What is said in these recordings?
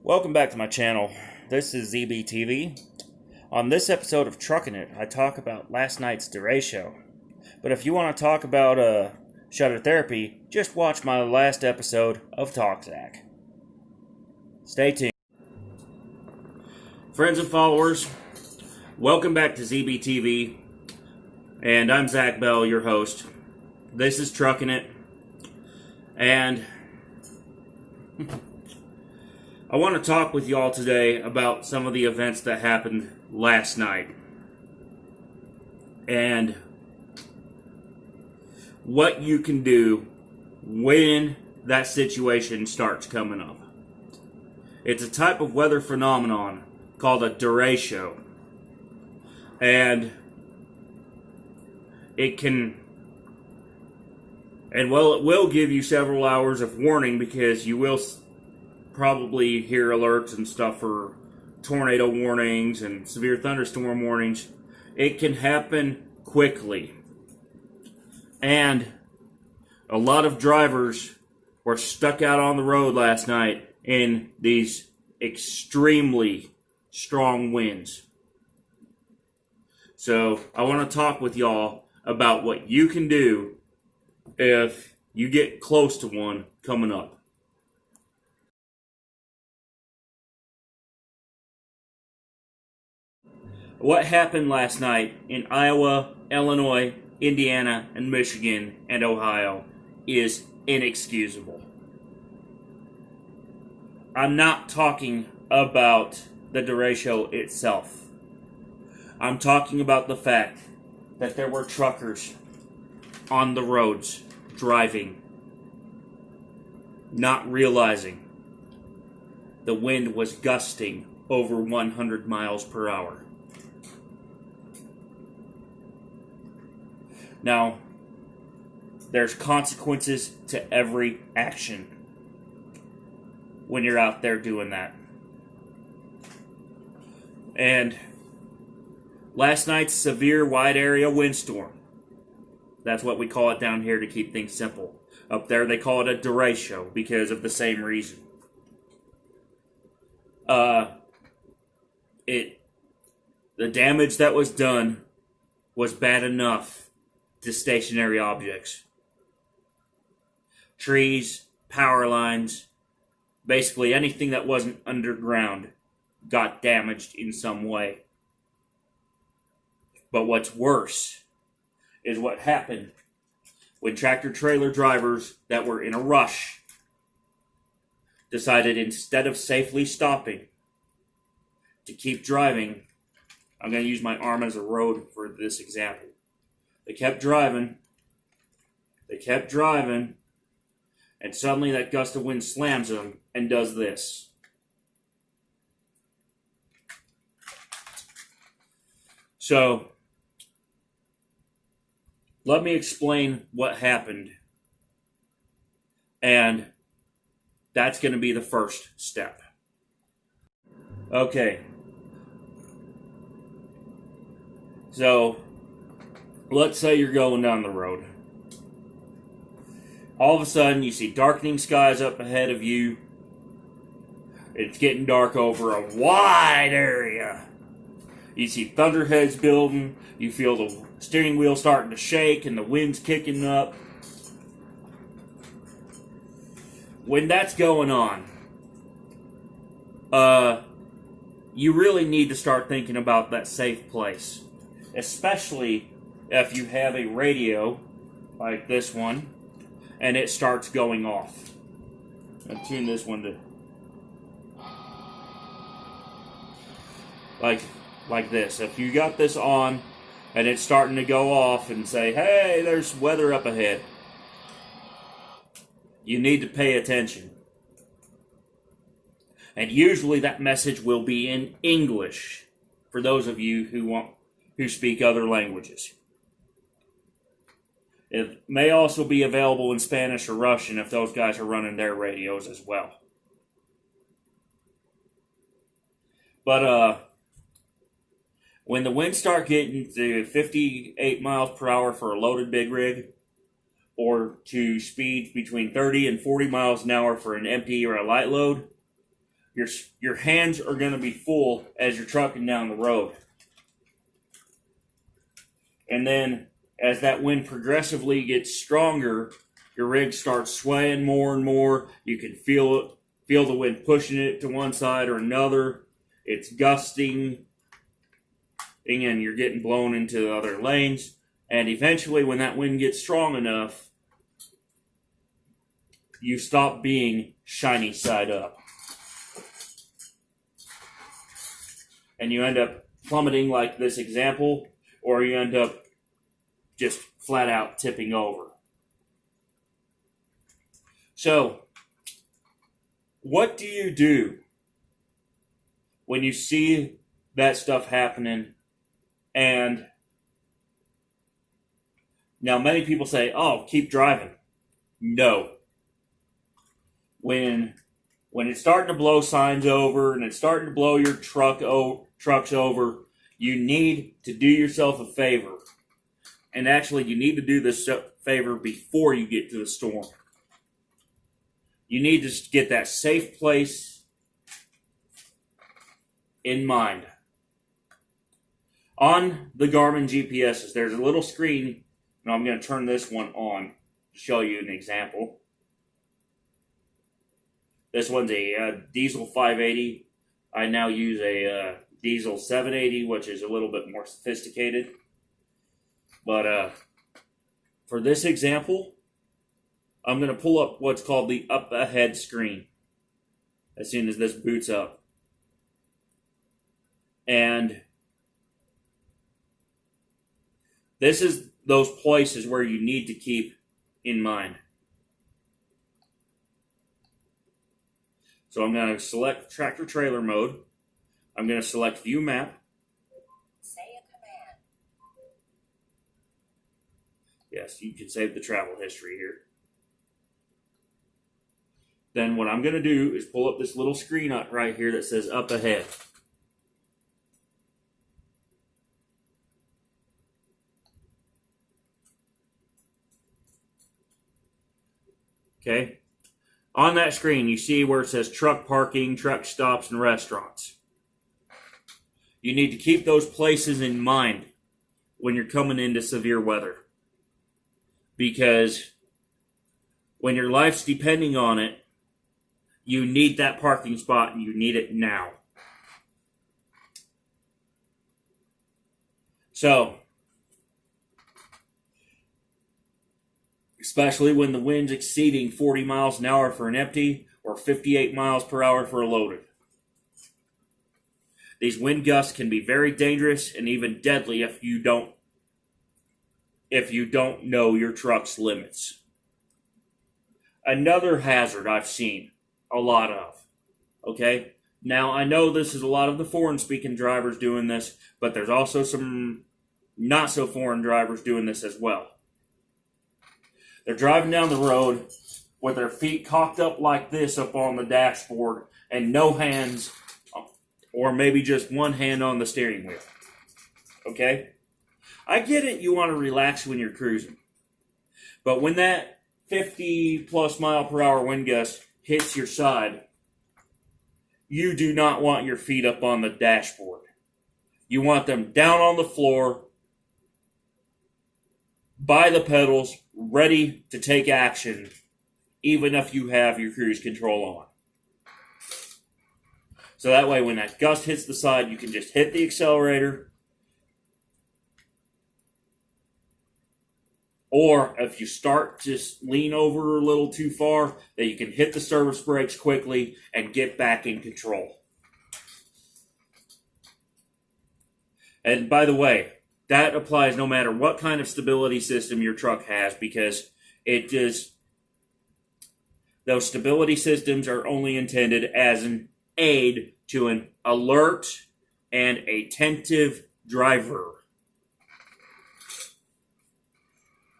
Welcome back to my channel. This is ZBTV. On this episode of Truckin It, I talk about last night's Derecho. But if you want to talk about shutter therapy, just watch my last episode of TalkZack. Stay tuned. Friends and followers, welcome back to ZBTV. And I'm Zach Bell, your host. This is Truckin It. And I want to talk with y'all today about some of the events that happened last night and what you can do when that situation starts coming up. It's a type of weather phenomenon called a Derecho, and it will give you several hours of warning, because you will probably hear alerts and stuff for tornado warnings and severe thunderstorm warnings. It can happen quickly. And a lot of drivers were stuck out on the road last night in these extremely strong winds. So I want to talk with y'all about what you can do if you get close to one coming up. What happened last night in Iowa, Illinois, Indiana, and Michigan, and Ohio is inexcusable. I'm not talking about the Derecho itself. I'm talking about the fact that there were truckers on the roads driving, not realizing the wind was gusting over 100 miles per hour. Now, there's consequences to every action when you're out there doing that. And last night's severe wide area windstorm, that's what we call it down here to keep things simple. Up there they call it a Derecho because of the same reason. The damage that was done was bad enough to stationary objects. Trees, power lines, basically anything that wasn't underground got damaged in some way. But what's worse is what happened when tractor-trailer drivers that were in a rush decided, instead of safely stopping to keep driving. I'm going to use my arm as a road for this example. They kept driving, and suddenly that gust of wind slams them and does this. So, let me explain what happened, and that's going to be the first step. Okay. So, let's say you're going down the road. All of a sudden, you see darkening skies up ahead of you. It's getting dark over a wide area. You see thunderheads building. You feel the steering wheel starting to shake and the wind's kicking up. When that's going on, you really need to start thinking about that safe place. Especially if you have a radio like this one and it starts going off. I'll tune this one to like this. If you got this on and it's starting to go off and say, hey, there's weather up ahead, you need to pay attention. And usually that message will be in English for those of you who speak other languages. It may also be available in Spanish or Russian if those guys are running their radios as well. But when the winds start getting to 58 miles per hour for a loaded big rig, or to speeds between 30 and 40 miles an hour for an empty or a light load, your hands are going to be full as you're trucking down the road. And then as that wind progressively gets stronger, your rig starts swaying more and more. You can feel the wind pushing it to one side or another. It's gusting, and you're getting blown into other lanes. And eventually, when that wind gets strong enough, you stop being shiny side up. And you end up plummeting like this example, or you end up just flat out tipping over. So, what do you do when you see that stuff happening? And now many people say, oh, keep driving. No. When it's starting to blow signs over and it's starting to blow your trucks over, you need to do yourself a favor. And actually, you need to do this favor before you get to the storm. You need to get that safe place in mind. On the Garmin GPSs, there's a little screen, and I'm going to turn this one on to show you an example. This one's a diesel 580. I now use a diesel 780, which is a little bit more sophisticated. But for this example, I'm going to pull up what's called the up ahead screen as soon as this boots up. And this is those places where you need to keep in mind. So I'm going to select tractor trailer mode. I'm going to select view map. Say a command. Yes, you can save the travel history here. Then what I'm going to do is pull up this little screen up right here that says up ahead. Okay. On that screen, you see where it says truck parking, truck stops, and restaurants. You need to keep those places in mind when you're coming into severe weather. Because when your life's depending on it, you need that parking spot and you need it now. So, especially when the wind's exceeding 40 miles an hour for an empty or 58 miles per hour for a loaded. These wind gusts can be very dangerous and even deadly if you don't know your truck's limits. Another hazard I've seen a lot of. Okay? Now, I know this is a lot of the foreign-speaking drivers doing this, but there's also some not-so-foreign drivers doing this as well. They're driving down the road with their feet cocked up like this up on the dashboard and no hands, or maybe just one hand on the steering wheel. Okay? I get it, you want to relax when you're cruising. But when that 50-plus mile per hour wind gust hits your side, you do not want your feet up on the dashboard. You want them down on the floor, by the pedals, ready to take action, even if you have your cruise control on. So that way, when that gust hits the side, you can just hit the accelerator. Or if you start to lean over a little too far, that you can hit the service brakes quickly and get back in control. And by the way, that applies no matter what kind of stability system your truck has, because those stability systems are only intended as an aid to an alert and attentive driver.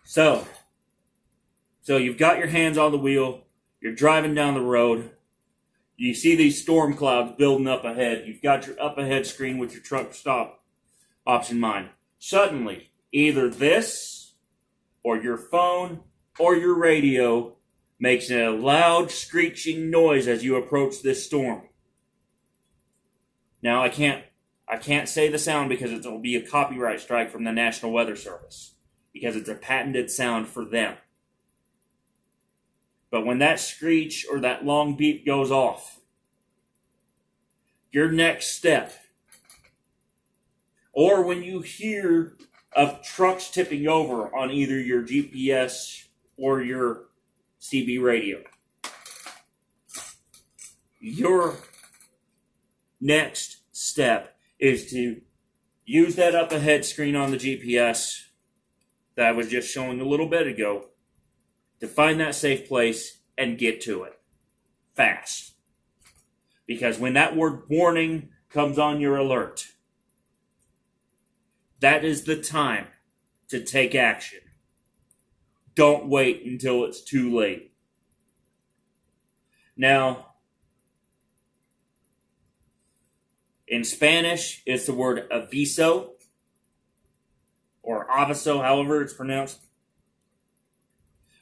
So you've got your hands on the wheel, you're driving down the road, you see these storm clouds building up ahead, you've got your up ahead screen with your truck stop option in mind. Suddenly, either this, or your phone, or your radio makes a loud screeching noise as you approach this storm. Now I can't say the sound because it'll be a copyright strike from the National Weather Service because it's a patented sound for them. But when that screech or that long beep goes off, your next step, or when you hear of trucks tipping over on either your GPS or your CB radio, your next step is to use that up ahead screen on the GPS that I was just showing a little bit ago to find that safe place and get to it fast. Because when that word warning comes on your alert, that is the time to take action. Don't wait until it's too late. Now, in Spanish, it's the word aviso, or aviso, however it's pronounced.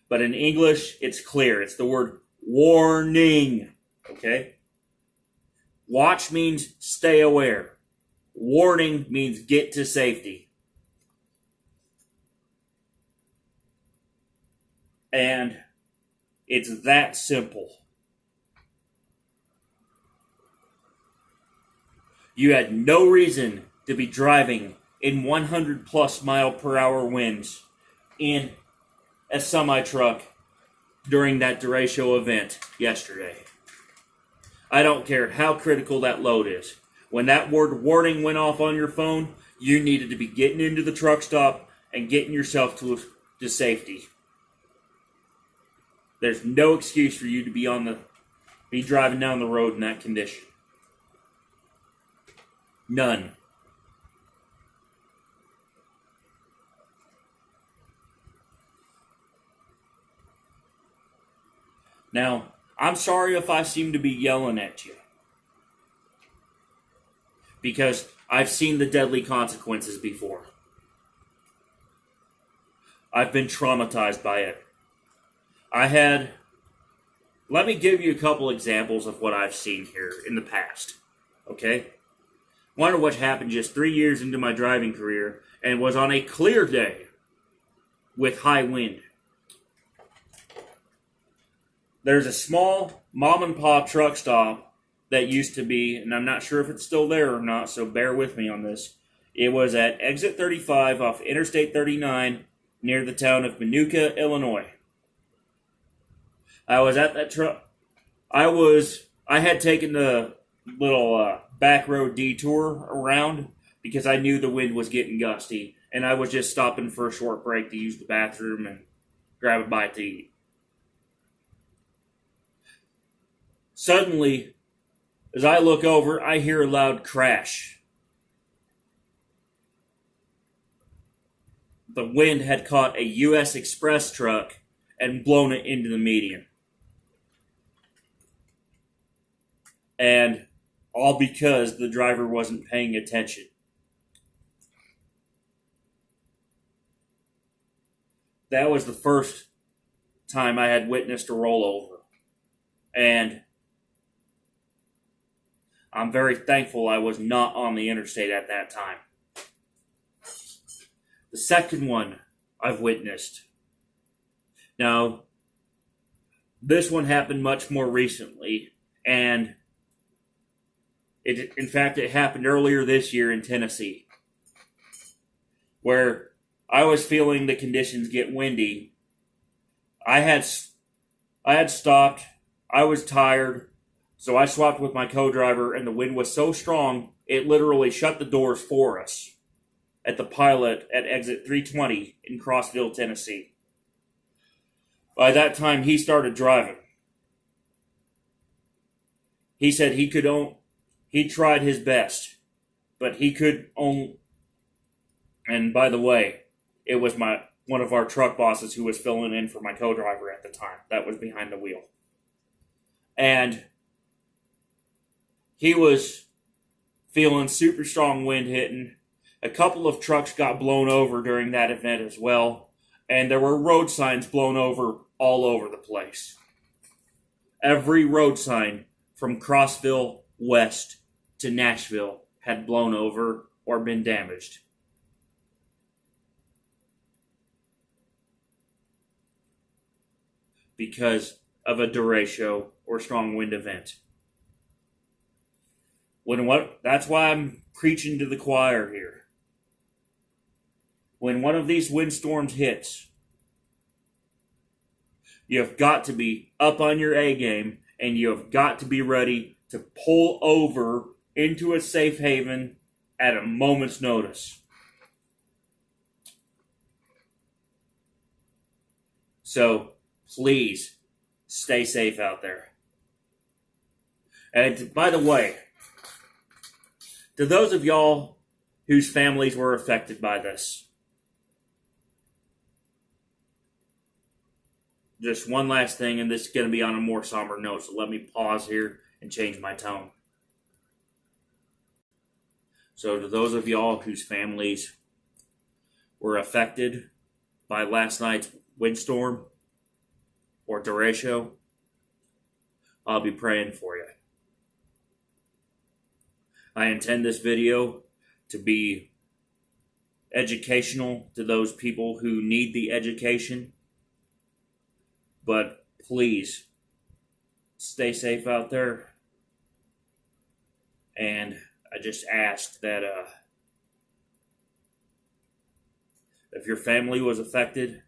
But in English, it's clear. It's the word warning. Okay? Watch means stay aware. Warning means get to safety. And it's that simple. You had no reason to be driving in 100 plus mile per hour winds in a semi-truck during that Derecho event yesterday. I don't care how critical that load is. When that word warning went off on your phone, you needed to be getting into the truck stop and getting yourself to safety. There's no excuse for you to be driving down the road in that condition. None. Now, I'm sorry if I seem to be yelling at you, because I've seen the deadly consequences before. I've been traumatized by it. Let me give you a couple examples of what I've seen here in the past, okay? One of which happened just 3 years into my driving career and was on a clear day with high wind. There's a small mom and pop truck stop that used to be, and I'm not sure if it's still there or not, so bear with me on this. It was at exit 35 off Interstate 39 near the town of Minooka, Illinois. I was at that truck. I had taken the little back road detour around because I knew the wind was getting gusty, and I was just stopping for a short break to use the bathroom and grab a bite to eat. Suddenly, as I look over, I hear a loud crash. The wind had caught a U.S. Express truck and blown it into the median. And all because the driver wasn't paying attention. That was the first time I had witnessed a rollover. And I'm very thankful I was not on the interstate at that time. The second one I've witnessed. Now, this one happened much more recently, and in fact, it happened earlier this year in Tennessee, where I was feeling the conditions get windy. I had stopped. I was tired, so I swapped with my co-driver, and the wind was so strong, it literally shut the doors for us at the Pilot at exit 320 in Crossville, Tennessee. By that time, he started driving. He said he tried his best, but he could only, and by the way, it was one of our truck bosses who was filling in for my co-driver at the time. That was behind the wheel. And he was feeling super strong wind hitting. A couple of trucks got blown over during that event as well. And there were road signs blown over all over the place. Every road sign from Crossville west to Nashville had blown over or been damaged. Because of a derecho or strong wind event. That's why I'm preaching to the choir here. When one of these windstorms hits, you have got to be up on your A game, and you have got to be ready to pull over into a safe haven at a moment's notice. So, please, stay safe out there. And by the way, to those of y'all whose families were affected by this, just one last thing, and this is going to be on a more somber note, so let me pause here and change my tone. So to those of y'all whose families were affected by last night's windstorm or derecho, I'll be praying for you. I intend this video to be educational to those people who need the education. But please, stay safe out there. And I just ask that if your family was affected,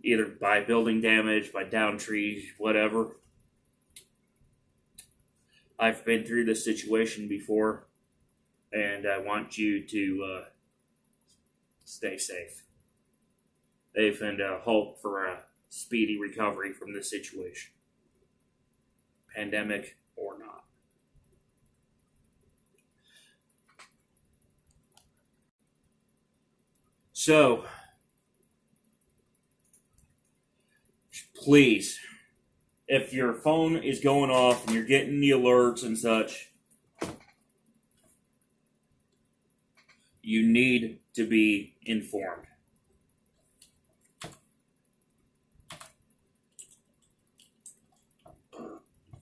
either by building damage, by downed trees, whatever, I've been through this situation before, and I want you to stay safe. And hope for a speedy recovery from this situation, pandemic or not. So, please, if your phone is going off and you're getting the alerts and such, you need to be informed.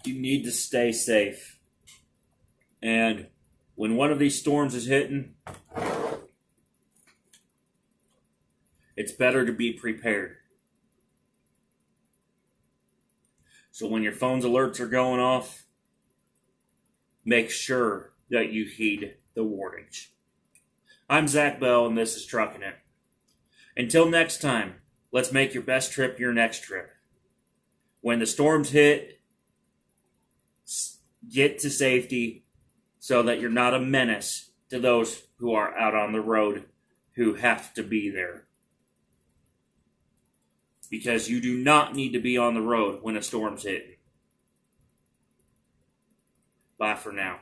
You need to stay safe. And when one of these storms is hitting, it's better to be prepared. So when your phone's alerts are going off, make sure that you heed the warnings. I'm Zach Bell, and this is Truckin It. Until next time, let's make your best trip your next trip. When the storms hit, get to safety so that you're not a menace to those who are out on the road who have to be there. Because you do not need to be on the road when a storm's hitting. Bye for now.